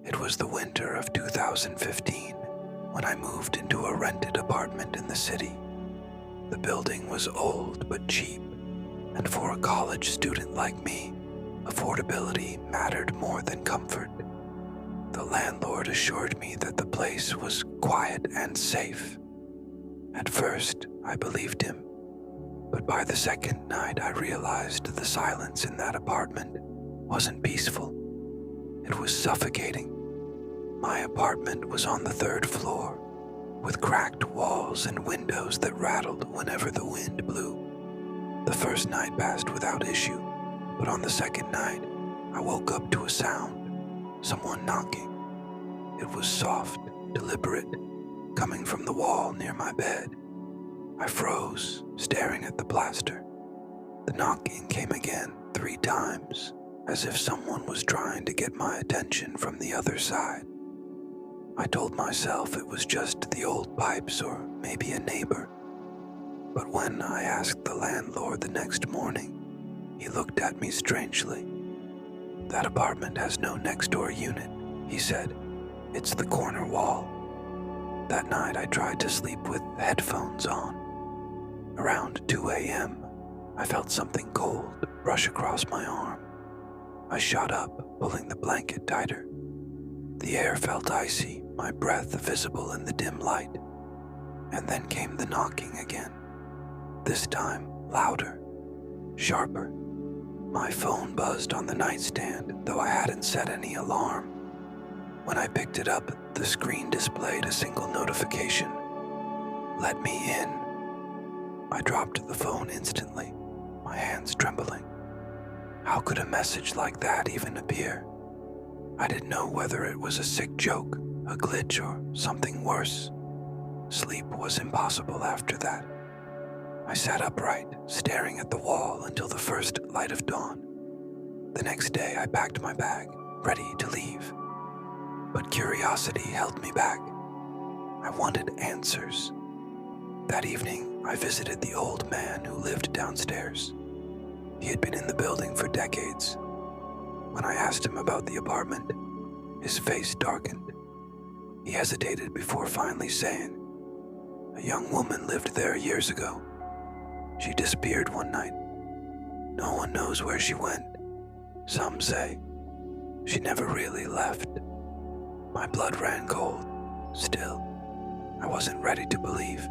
It was the winter of 2015 when I moved into a rented apartment in the city. The building was old but cheap, and for a college student like me, affordability mattered more than comfort. The landlord assured me that the place was quiet and safe. At first, I believed him, but by the second night I realized the silence in that apartment wasn't peaceful. It was suffocating. My apartment was on the 3rd floor, with cracked walls and windows that rattled whenever the wind blew. The first night passed without issue, but on the second night, I woke up to a sound, someone knocking. It was soft, deliberate, coming from the wall near my bed. I froze, staring at the plaster. The knocking came again 3 times, as if someone was trying to get my attention from the other side. I told myself it was just the old pipes or maybe a neighbor. But when I asked the landlord the next morning, he looked at me strangely. "That apartment has no next-door unit," he said. "It's the corner wall." That night I tried to sleep with headphones on. Around 2 a.m., I felt something cold brush across my arm. I shot up, pulling the blanket tighter. The air felt icy, my breath visible in the dim light. And then came the knocking again. This time, louder, sharper. My phone buzzed on the nightstand, though I hadn't set any alarm. When I picked it up, the screen displayed a single notification. "Let me in." I dropped the phone instantly, my hands trembling. How could a message like that even appear? I didn't know whether it was a sick joke, a glitch, or something worse. Sleep was impossible after that. I sat upright, staring at the wall until the first light of dawn. The next day, I packed my bag, ready to leave. But curiosity held me back. I wanted answers. That evening, I visited the old man who lived downstairs. He had been in the building for decades. When I asked him about the apartment, his face darkened. He hesitated before finally saying, "A young woman lived there years ago. She disappeared one night. No one knows where she went. Some say she never really left." My blood ran cold. Still, I wasn't ready to believe.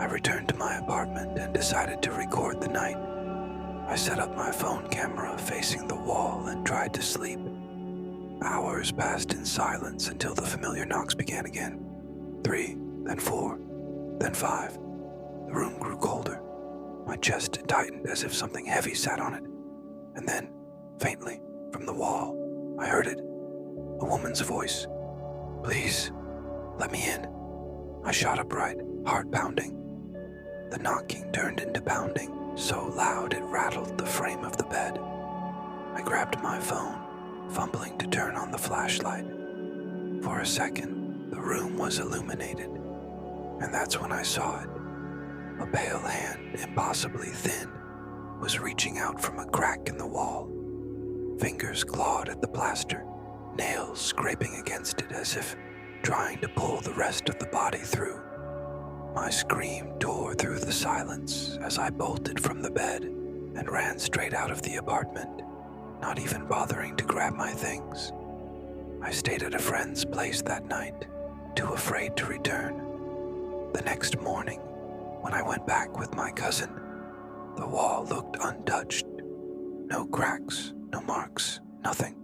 I returned to my apartment and decided to record the night. I set up my phone camera facing the wall and tried to sleep. Hours passed in silence until the familiar knocks began again. 3, then 4, then 5. The room grew colder. My chest tightened as if something heavy sat on it. And then, faintly, from the wall, I heard it. A woman's voice. "Please, let me in." I shot upright, heart pounding. The knocking turned into pounding, so loud it rattled the frame of the bed. I grabbed my phone, fumbling to turn on the flashlight. For a second, the room was illuminated, and that's when I saw it. A pale hand, impossibly thin, was reaching out from a crack in the wall. Fingers clawed at the plaster, nails scraping against it as if trying to pull the rest of the body through. My scream tore through the silence as I bolted from the bed and ran straight out of the apartment, not even bothering to grab my things. I stayed at a friend's place that night, too afraid to return. The next morning, when I went back with my cousin, the wall looked untouched. No cracks, no marks, nothing.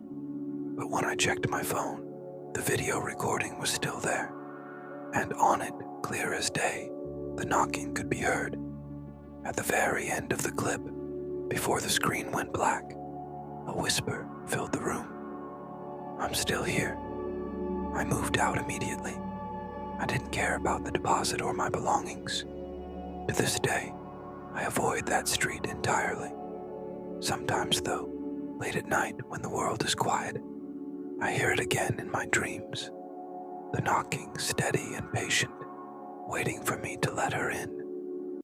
But when I checked my phone, the video recording was still there, and on it, clear as day, the knocking could be heard. At the very end of the clip, before the screen went black, a whisper filled the room. "I'm still here." I moved out immediately. I didn't care about the deposit or my belongings. To this day, I avoid that street entirely. Sometimes, though, late at night when the world is quiet, I hear it again in my dreams. The knocking steady and patient, waiting for me to let her in.